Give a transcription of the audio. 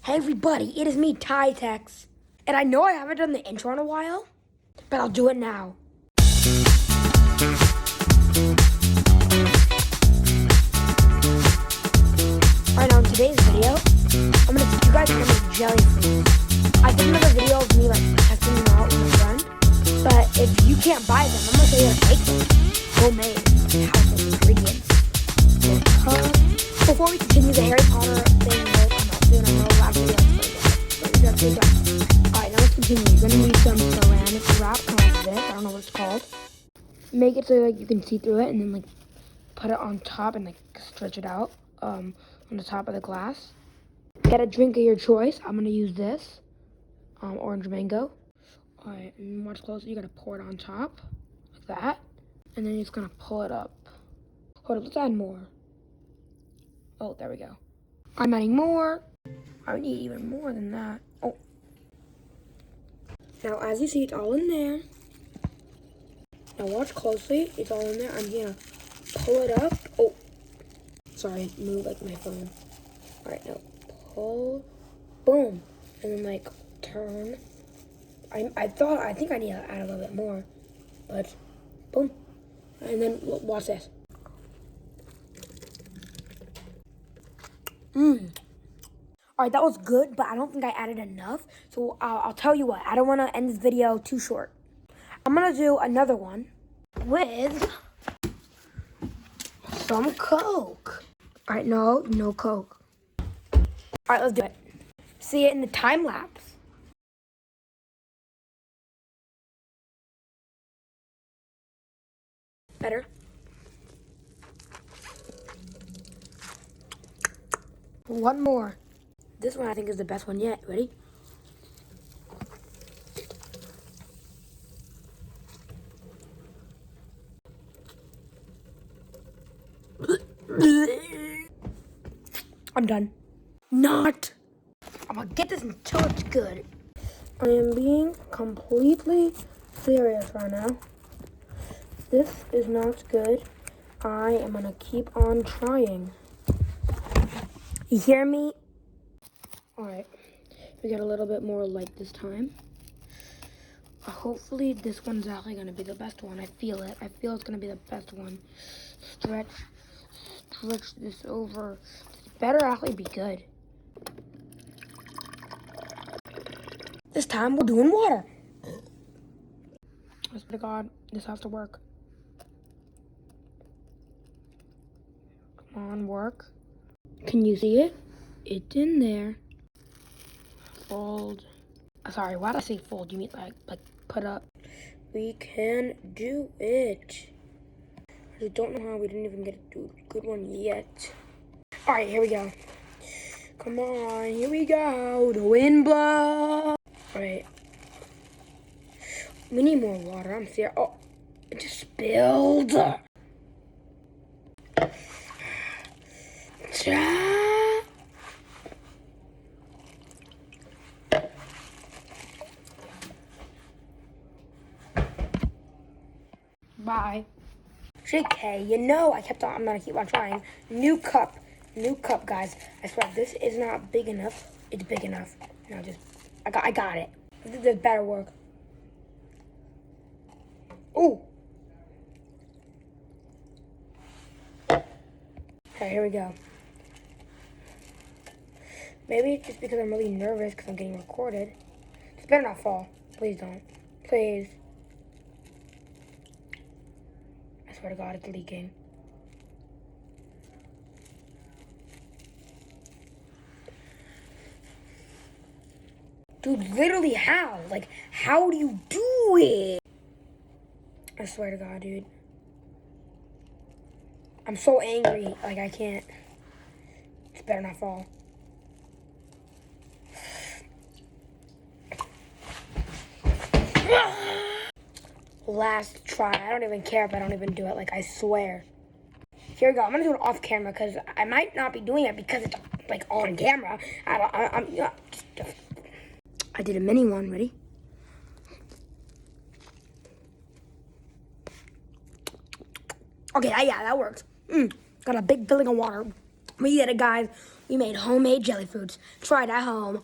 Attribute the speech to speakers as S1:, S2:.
S1: Hey everybody, it is me, Tytex. And I know I haven't done the intro in a while, but I'll do it now. Alright, now in today's video, I'm gonna teach you guys how to make jelly fruits. I did another video of me testing them out with my friend, but if you can't buy them, I'm gonna show you how to make them. Homemade, household ingredients. Before we continue the Harry Potter thing, I know last video Alright, now let's continue. You're gonna need some ceramic wrap, kind of like this. I don't know what it's called. Make it so you can see through it, and then put it on top and stretch it out on the top of the glass. Get a drink of your choice. I'm gonna use this orange mango. Alright, and watch closely. You're gonna pour it on top like that, and then you're just gonna pull it up. Hold up, let's add more. Oh, there we go. I'm adding more. I need even more than that. Oh. Now, as you see, it's all in there. Now, watch closely. It's all in there. I'm gonna pull it up. Oh. Sorry, move my phone. All right, now pull. Boom. And then turn. I think I need to add a little bit more. But, boom. And then watch this. Alright, that was good, but I don't think I added enough. So I'll tell you what, I don't want to end this video too short. I'm going to do another one with some Coke. Alright, no Coke. Alright, let's do it. See it in the time lapse. Better. One more. This one I think is the best one yet. Ready? I'm done. Not. I'm gonna get this until it's good. I am being completely serious right now. This is not good. I am gonna keep on trying. You hear me? Alright, we got a little bit more light this time. Hopefully this one's actually going to be the best one. I feel it. I feel it's going to be the best one. Stretch this over. This better actually be good. This time we're doing water. I swear to God, this has to work. Come on, work. Can you see it? It's in there. Fold. Sorry, why did I say fold? You mean like put up? We can do it. I just don't know how we didn't even get a good one yet. All right, here we go. Come on, here we go. The wind blows. All right. We need more water. I'm serious. Oh, it just spilled. Bye. JK, I'm gonna keep on trying. New cup, guys. I swear, this is not big enough. It's big enough. No, I got it. This better work. Ooh. Okay, here we go. Maybe it's just because I'm really nervous because I'm getting recorded. This better not fall. Please don't. Please. I swear to God, it's leaking. Dude, literally how? How do you do it? I swear to God, dude. I'm so angry. I can't. This better not fall. Last try. I don't even care if I don't even do it. I swear. Here we go. I'm gonna do it off camera because I might not be doing it because it's on camera. I did a mini one. Ready? Okay, yeah, that works. Got a big filling of water. We did it, guys. we made homemade jelly foods. Try it at home.